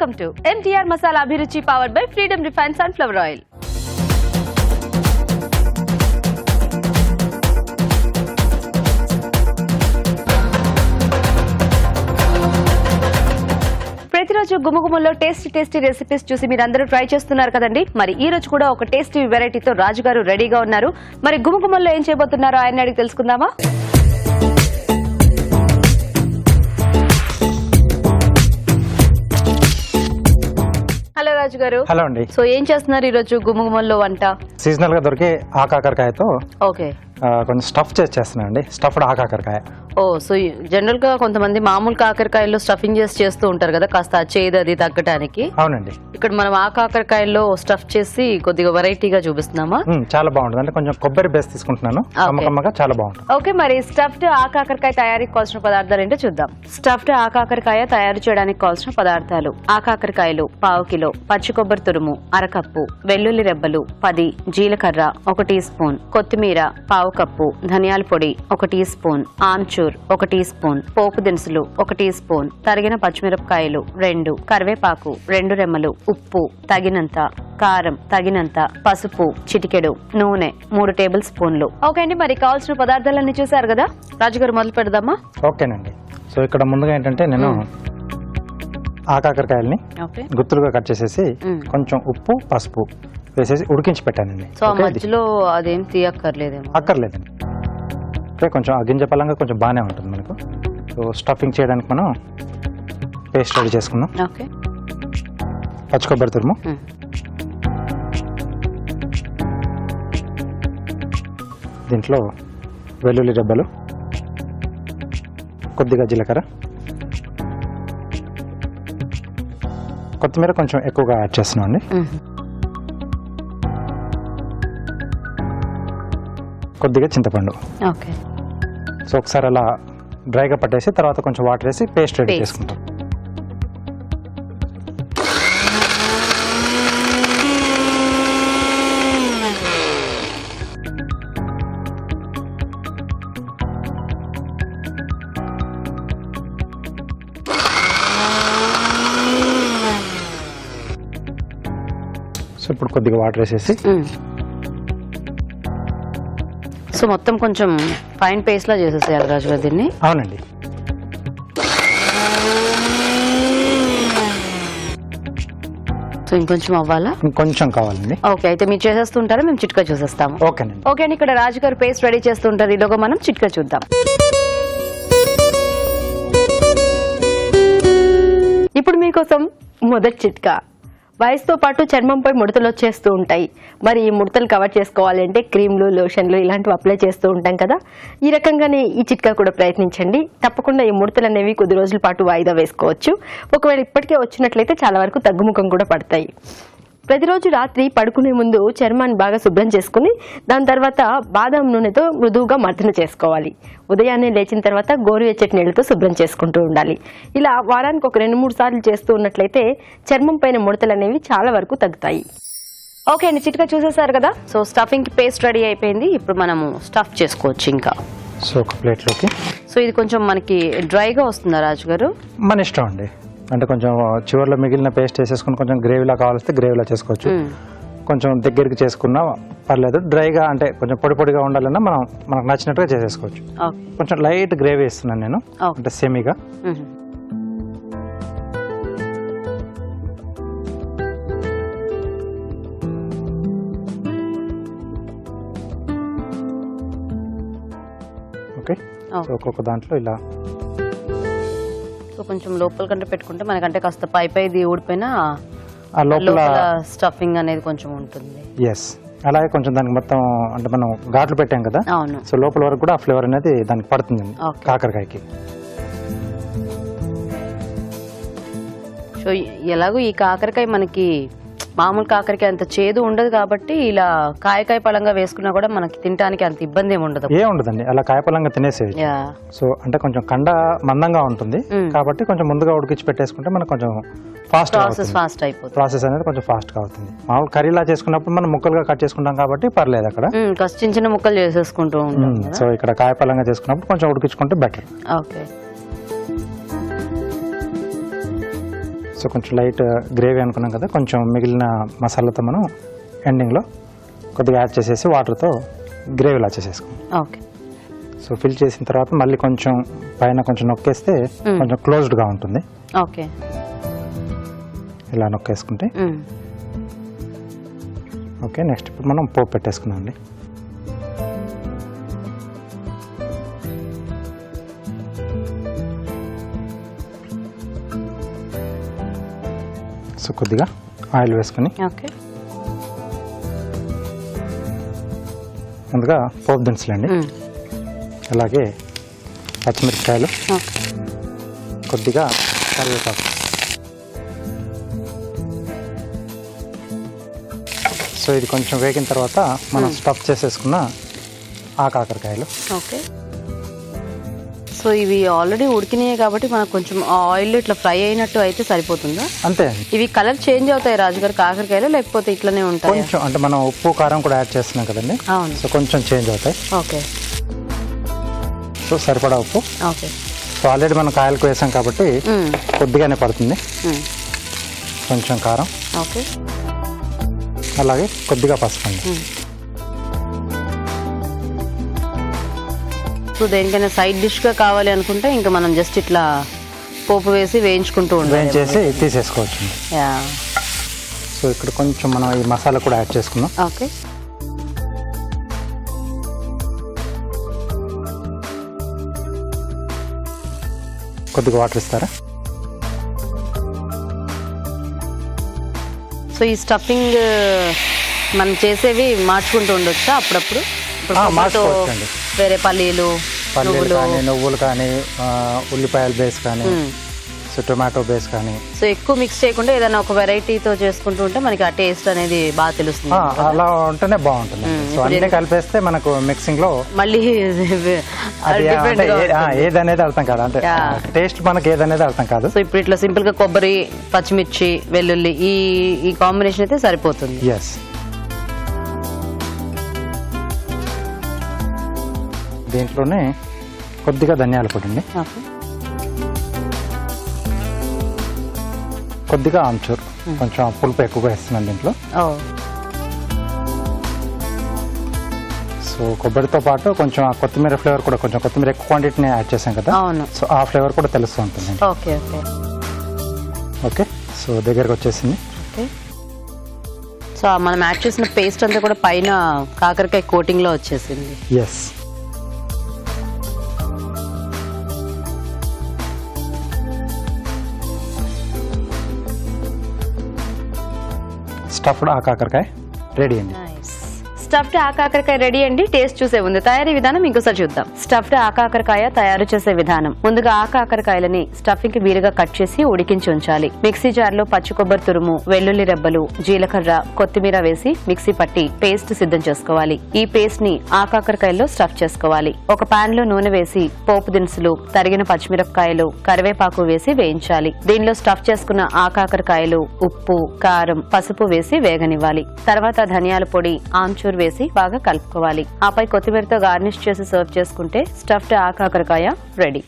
Welcome to MTR Masala Abhiruchi powered by Freedom Refined Sunflower Oil. ప్రతిరోజు గుమగుమల్లో tasty recipes చూసి మీరందరూ try చేస్తున్నారు కదండి. మరి ఈ రోజు కూడా ఒక టేస్టీ వెరైటీతో రాజు గారు రెడీగా ఉన్నారు. మరి గుమగుమల్లో ఏం చేయబోతున్నారో ఆయన అడిగి తెలుసుకుందామా? హలో రాజు గారు. హలో అండి. సో ఏం చేస్తున్నారు ఈ రోజు గుమగుమల్లో వంట? సీజనల్ గా దొరికే ఆకాకరకాయతో ఓకే కొంచెం స్టఫ్ చేస్తున్నానండి. స్టఫ్డ్ ఆకాకరకాయ. ఓ సో జనరల్ గా కొంతమంది మామూలు కాకరకాయల్లో స్టఫింగ్ చేస్తూ ఉంటారు కదా, కాస్త చేదు అది తగ్గడానికి. అవునండి. ఇక్కడ మనం ఆ కాకరకాయల్లో స్టఫ్ చేసి కొద్దిగా వెరైటీగా చూపిస్తున్నామా? చాలా బాగుంటుంది. అంటే కొంచెం కొబ్బరి బేస్ తీసుకుంటున్నాను. కమ్మకమ్మగా చాలా బాగుంటుంది. ఓకే, మరి స్టఫ్డ్ ఆ కాకరకాయ తయారీకి కావాల్సిన పదార్థాలు ఏంటో చూద్దాం. స్టఫ్డ్ ఆ కాకరకాయ తయారు చేయడానికి కావాల్సిన పదార్థాలు: ఆ కాకరకాయలు పావు కిలో, పచ్చి కొబ్బరి తురుము అరకప్పు, వెల్లుల్లి రెబ్బలు 10, జీలకర్ర 1 టీ స్పూన్, కొత్తిమీర పావు కప్పు, ధనియాల పొడి 1 టీ స్పూన్, ఆమ్చూర్ 1 టీ స్పూన్, పోపు దినుసులు 1 టీ స్పూన్, తరిగిన పచ్చిమిరపకాయలు 2, కరివేపాకు 2 రెమ్మలు, ఉప్పు తగినంత, కారం తగినంత, పసుపు చిటికెడు, నూనె 3 టేబుల్ స్పూన్లు. ఓకే అండి, మరి కావాల్సిన పదార్థాలన్నీ చూసారు కదా, రాజుగారు మొదలు పెడదామా? ఓకేనండి. సో ఇక్కడ ముందుగా ఏంటంటే నేను ఆకాకరకాయల్ని గుత్తులుగా కట్ చేసేసి కొంచెం ఉప్పు పసుపు వేసేసి ఉడికించి పెట్టానండి. సో మధ్యలో అదేం తీయక్కర్లేదేమో? అక్కర్లేదండి. ఓకే, కొంచెం గింజ పలంగా కొంచెం బాగానే ఉంటుంది మనకు. సో స్టఫింగ్ చేయడానికి మనం పేస్ట్ రెడీ చేసుకున్నాం. ఓకే, పచ్చి కొబ్బరి తురుము, దీంట్లో వెల్లుల్లి రెబ్బలు, కొద్దిగా జీలకర్ర, కొత్తిమీర కొంచెం ఎక్కువగా యాడ్ చేస్తున్నాం అండి. కొద్దిగా చింతపండు. ఓకే, సో ఒకసారి అలా డ్రైగా పట్టేసి తర్వాత కొంచెం వాటర్ వేసి పేస్ట్ రెడీ చేసుకుంటాం. సో ఇప్పుడు కొద్దిగా వాటర్ వేసేసి సో మొత్తం కొంచెం ఫైన్ పేస్ట్ లా చేసేసేయాలి రాజు గారు దీన్ని. అవునండి. సో ఇంకొంచెం అవ్వాలా? ఇంకొంచెం కావాలండి. ఓకే, అయితే మీరు చేసేస్తుంటారా, మేము చిట్కా చూసేస్తాము. ఓకేనండి. ఓకే అండి, ఇక్కడ రాజు గారు పేస్ట్ రెడీ చేస్తుంటారు, ఈలోగా మనం చిట్కా చూద్దాం. ఇప్పుడు మీకోసం మొదటి చిట్కా. వయసుతో పాటు చర్మంపై ముడతలు వచ్చేస్తూ ఉంటాయి. మరి ఈ ముడతలు కవర్ చేసుకోవాలి అంటే క్రీమ్లు లోషన్లు ఇలాంటివి అప్లై చేస్తూ ఉంటాం కదా, ఈ రకంగానే ఈ చిట్కా కూడా ప్రయత్నించండి. తప్పకుండా ఈ ముడతలు అనేవి కొద్ది రోజుల పాటు వాయిదా వేసుకోవచ్చు. ఒకవేళ ఇప్పటికే వచ్చినట్లయితే చాలా వరకు తగ్గుముఖం కూడా పడతాయి. ప్రతిరోజు రాత్రి పడుకునే ముందు చర్మాన్ని బాగా శుభ్రం చేసుకుని దాని తర్వాత బాదం నూనెతో మృదువుగా మర్దన చేసుకోవాలి. ఉదయాన్నే లేచిన తర్వాత గోరువెచ్చటి నీళ్లతో శుభ్రం చేసుకుంటూ ఉండాలి. ఇలా వారానికి ఒక 2-3 సార్లు చేస్తూ ఉన్నట్లయితే చర్మం పైన ముడతలు అనేవి చాలా వరకు తగ్గుతాయి. ఓకే అండి, చిట్కా చూసేసారు కదా. సో స్టఫింగ్ కి పేస్ట్ రెడీ అయిపోయింది. ఇప్పుడు మనము స్టఫ్ చేసుకోవచ్చు. ఇంకా సో ఒక ప్లేట్లోకి. సో ఇది కొంచెం మనకి డ్రైగా వస్తుందా రాజు గారు? మన ఇష్టం అండి. అంటే కొంచెం చివరిలో మిగిలిన పేస్ట్ వేసేసుకుని కొంచెం గ్రేవీలా కావాల్సి గ్రేవీలా చేసుకోవచ్చు. కొంచెం దగ్గరికి చేసుకున్నా పర్లేదు. డ్రైగా అంటే కొంచెం పొడి పొడిగా ఉండాలన్నా మనకు నచ్చినట్టుగా చేసేసుకోవచ్చు. కొంచెం లైట్ గ్రేవీ ఇస్తున్నాను నేను, అంటే సెమీగా. ఓకే, సో ఒక్కొక్క దాంట్లో ఇలా కొంచెం లోపల కంటే పెట్టుకుంటే మనకంటే కాస్త పైది ఊడిపోయినా లోపల స్టఫింగ్ అనేది కొంచెం ఉంటుంది. ఎస్, అలాగే కొంచెం దానికి మొత్తం అంటే మనం ఘాట్లు పెట్టాం కదా, అవును. సో లోపల వరకు కూడా ఆ ఫ్లేవర్ అనేది దానికి పడుతుంది కాకరకాయకి. సో ఎలాగో ఈ కాకరకాయ మనకి మామూలు కాకరకాయ అంత చేదు ఉండదు కాబట్టి ఇలా కాయకాయ పళంగా వేసుకున్నా కూడా మనకి తినడానికి అంత ఇబ్బంది ఏమి ఉండదు. ఉండదండి, అలా కాయపలంగా తినేసేది. సో అంటే కొంచెం కండ మందంగా ఉంటుంది కాబట్టి కొంచెం ముందుగా ఉడికించి పెట్టేసుకుంటే మనకు కొంచెం ఫాస్ట్ అయిపోతుంది. ప్రాసెస్ అనేది కొంచెం ఫాస్ట్ గా అవుతుంది. మామూలు కర్రీలా చేసుకున్నప్పుడు మనం ముక్కలుగా కట్ చేసుకుంటాం కాబట్టి పర్లేదు. అక్కడ చిన్న చిన్న ముక్కలు చేసేసుకుంటూ ఉంటాం. సో ఇక్కడ కాయపలంగా చేసుకున్నప్పుడు కొంచెం ఉడికించుకుంటే బెటర్. ఓకే, సో కొంచెం లైట్ గ్రేవీ అనుకున్నాం కదా, కొంచెం మిగిలిన మసాలాతో మనం ఎండింగ్లో కొద్దిగా యాడ్ చేసేసి వాటర్తో గ్రేవీలా చేసేసుకోండి. ఓకే. సో ఫిల్ చేసిన తర్వాత మళ్ళీ కొంచెం పైన కొంచెం నొక్కేస్తే కొంచెం క్లోజ్డ్గా ఉంటుంది. ఓకే. ఇలా నొక్కేసుకుంటే ఓకే. నెక్స్ట్ ఇప్పుడు మనం పోపు పెట్టేసుకున్నాం అండి. సో కొద్దిగా ఆయిల్ వేసుకుని ఓకే. ముందుగా పోపు దినుసులండి, అలాగే పచ్చిమిరపకాయలు, కొద్దిగా కరివేపాకు. సో ఇది కొంచెం వేగిన తర్వాత మనం స్టఫ్ చేసేసుకున్న కాకరకాయలు. ఓకే. సో ఇవి ఆల్రెడీ ఉడికినాయి కాబట్టి మనకు కొంచెం ఆయిల్ ఇట్లా ఫ్రై అయినట్టు అయితే సరిపోతుందా? అంతే. ఇవి కలర్ చేంజ్ అవుతాయి రాజుగారు కాకరకాయలు, లేకపోతే ఇట్లనే ఉంటాయి? కొంచెం అంటే మనం ఉప్పు కారం కూడా యాడ్ చేస్తున్నాం కదండి. అవును. సో కొంచెం చేంజ్ అవుతాయి. ఓకే. సో సరిపడా ఉప్పు. ఓకే. సో ఆల్రెడీ మనం కాయలకు వేసాం కాబట్టి కొద్దిగానే పడుతుంది. కొంచెం కారం. ఓకే. అలాగే కొద్దిగా పసుపు అండి. సో దేనికైనా సైడ్ డిష్గా కావాలి అనుకుంటే ఇంకా మనం జస్ట్ ఇట్లా పోపు వేసి వేయించుకుంటూ వేయించేసి తీసేసుకోవచ్చు. సో ఇక్కడ కొంచెం మనం ఈ మసాలా కూడా యాడ్ చేసుకుందాం. ఓకే. కొద్దిగా వాటర్ ఇస్తారా? సో ఈ స్టఫింగ్ మనం చేసేవి మార్చుకుంటూ ఉండొచ్చా అప్పుడప్పుడు? మార్చుకోవచ్చండి. వేరే పల్లీలు కానీ నువ్వులు కానీ ఉల్లిపాయల బేస్ కానీ సో టొమాటో బేస్ కానీ సో ఎక్కువ మిక్స్ చేయకుండా ఏదైనా ఒక వెరైటీతో చేసుకుంటూ ఉంటే మనకి ఆ టేస్ట్ అనేది బాగా తెలుస్తుంది. అలా ఉంటేనే బాగుంటుంది. సో అన్నీ కలిపేస్తే మనకు మిక్సింగ్ లో మళ్ళీ ఏదనేది అర్థం కాదు, అంటే టేస్ట్ మనకి ఏదనేది అర్థం కాదు. సో ఇప్పుడు ఇట్లా సింపుల్ గా కొబ్బరి, పచ్చిమిర్చి, వెల్లుల్లి ఈ కాంబినేషన్ అయితే సరిపోతుంది. ఎస్. దీంట్లోనే కొద్దిగా ధనియాల పొడి అండి, కొద్దిగా ఆమ్చూర్, కొంచెం పులుపు ఎక్కువగా వేస్తున్నాను దీంట్లో. సో కొబ్బరితో పాటు కొంచెం ఆ కొత్తిమీర ఫ్లేవర్ కూడా, కొంచెం కొత్తిమీర ఎక్కువ క్వాంటిటీని యాడ్ చేసాం కదా, సో ఆ ఫ్లేవర్ కూడా తెలుస్తూ ఉంటుంది. ఓకే. ఓకే. ఓకే. సో దగ్గరకు వచ్చేసింది. ఓకే. సో మనం యాడ్ చేసిన పేస్ట్ అంతా కూడా పైన కాకరకాయ కోటింగ్ లో వచ్చేసింది. ఎస్. స్టఫ్డ్ కాకరకాయ రెడీ అండి. స్టఫ్డ్ ఆకాకరకాయ రెడీ అండి. టేస్ట్ చూసే ముందు తయారీ విధానం ఇంకోసారి చూద్దాం. స్టఫ్డ్ ఆకాకరకాయ తయారు చేసే విధానం. ముందుగా ఆకాకరకాయలని స్టఫింగ్ కి వీలుగా కట్ చేసి ఉడికించి ఉంచాలి. మిక్సీ జార్ లో పచ్చి కొబ్బరి తురుము, వెల్లుల్లి రెబ్బలు, జీలకర్ర, కొత్తిమీర వేసి మిక్సీ పట్టి పేస్ట్ సిద్ధం చేసుకోవాలి. ఈ పేస్ట్ ని ఆకాకరకాయల్లో స్టఫ్ చేసుకోవాలి. ఒక పాన్ లో నూనె వేసి పోపు దినుసులు, తరిగిన పచ్చిమిరపకాయలు, కరివేపాకు వేసి వేయించాలి. దీనిలో స్టఫ్ చేసుకున్న ఆకాకరకాయలు, ఉప్పు, కారం, పసుపు వేసి వేగనివ్వాలి. తర్వాత ధనియాల పొడి, ఆమ్చూర్ వేసి బాగా కలుపుకోవాలి. ఆపై కొత్తిమీరతో గార్నిష్ చేసి సర్వ్ చేసుకుంటే స్టఫ్డ్ ఆకాకరకాయ రెడీ.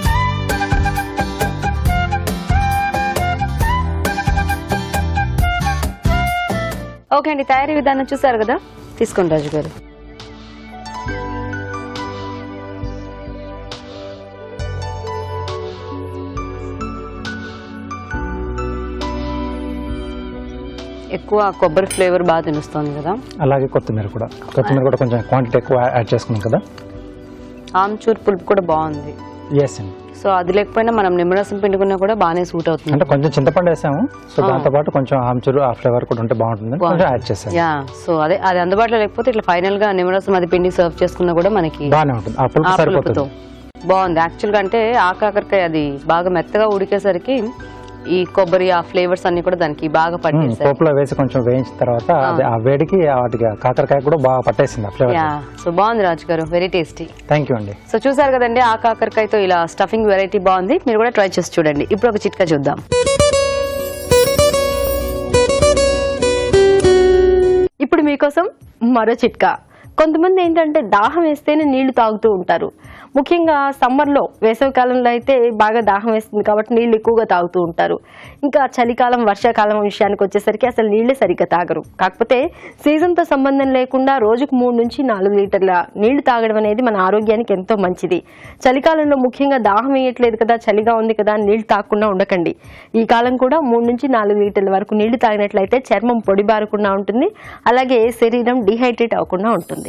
ఓకే అండి, తయారీ విధానం చూసారు కదా, తీసుకోండి రాజు గారు. ఎక్కువ కొబ్బరి ఫ్లేవర్ బాగా తెలుస్తుంది కదా, అలాగే కొత్తిమీర కూడా కొంచెం క్వాంటిటీ ఎక్కువ యాడ్ చేసుకున్నాం కదా. ఆమ్చూర్ పులుపు కూడా బాగుంది. ఎస్ అండి. సో అది లేకపోయినా మనం నిమ్మరసం పిండుకున్నా కూడా బాగానే సూట్ అవుతుంది. అంటే కొంచెం చింతపండు వేసాము, సో దాంతో పాటు కొంచెం ఆమ్చూర్ ఆ ఫ్లేవర్ కూడా ఉంటే బాగుంటుంది, కొంచెం యాడ్ చేసాము. యా. సో అది అందుబాటులో లేకపోతే ఇట్లా ఫైనల్ గా నిమ్మరసం అది పిండి సర్వ్ చేసుకున్నా కూడా మనకి బాగానే ఉంటుంది. ఆ పులుపు సరిపోతుంది. బాగుంది. యాక్చువల్ గా అంటే ఆకాకరకాయ అది బాగా మెత్తగా ఉడికేసరికి ఈ కొబ్బరి ఆ ఫ్లేవర్స్ అన్ని కూడా దానికి బాగా పట్టేసాయి. పోపులో వేసి కొంచెం వేయించిన తర్వాత ఆ వేడికి వాటికి కాకరకాయ కూడా బాగా పట్టేసింది ఆ ఫ్లేవర్. సో బాగుంది రాజు గారు, వెరీ టేస్టీ. థ్యాంక్ యూ అండి. సో చూసారు కదండి, ఆ కాకరకాయతో ఇలా స్టఫింగ్ వెరైటీ బాగుంది. మీరు కూడా ట్రై చేసి చూడండి. ఇప్పుడు ఒక చిట్కా చూద్దాం. ఇప్పుడు మీకోసం మరో చిట్కా. కొంతమంది ఏంటంటే దాహం వేస్తేనే నీళ్లు తాగుతూ ఉంటారు. ముఖ్యంగా సమ్మర్లో, వేసవికాలంలో అయితే బాగా దాహం వేస్తుంది కాబట్టి నీళ్ళు ఎక్కువగా తాగుతూ ఉంటారు. ఇంకా చలికాలం, వర్షాకాలం విషయానికి వచ్చేసరికి అసలు నీళ్లే సరిగ్గా తాగరు. కాకపోతే సీజన్తో సంబంధం లేకుండా రోజుకు 3 నుంచి 4 లీటర్ల నీళ్లు తాగడం అనేది మన ఆరోగ్యానికి ఎంతో మంచిది. చలికాలంలో ముఖ్యంగా దాహం వేయట్లేదు కదా, చలిగా ఉంది కదా అని నీళ్లు తాగకుండా ఉండకండి. ఈ కాలం కూడా 3 నుంచి 4 లీటర్ల వరకు నీళ్లు తాగినట్లయితే చర్మం పొడిబారకుండా ఉంటుంది, అలాగే శరీరం డిహైడ్రేట్ అవ్వకుండా ఉంటుంది.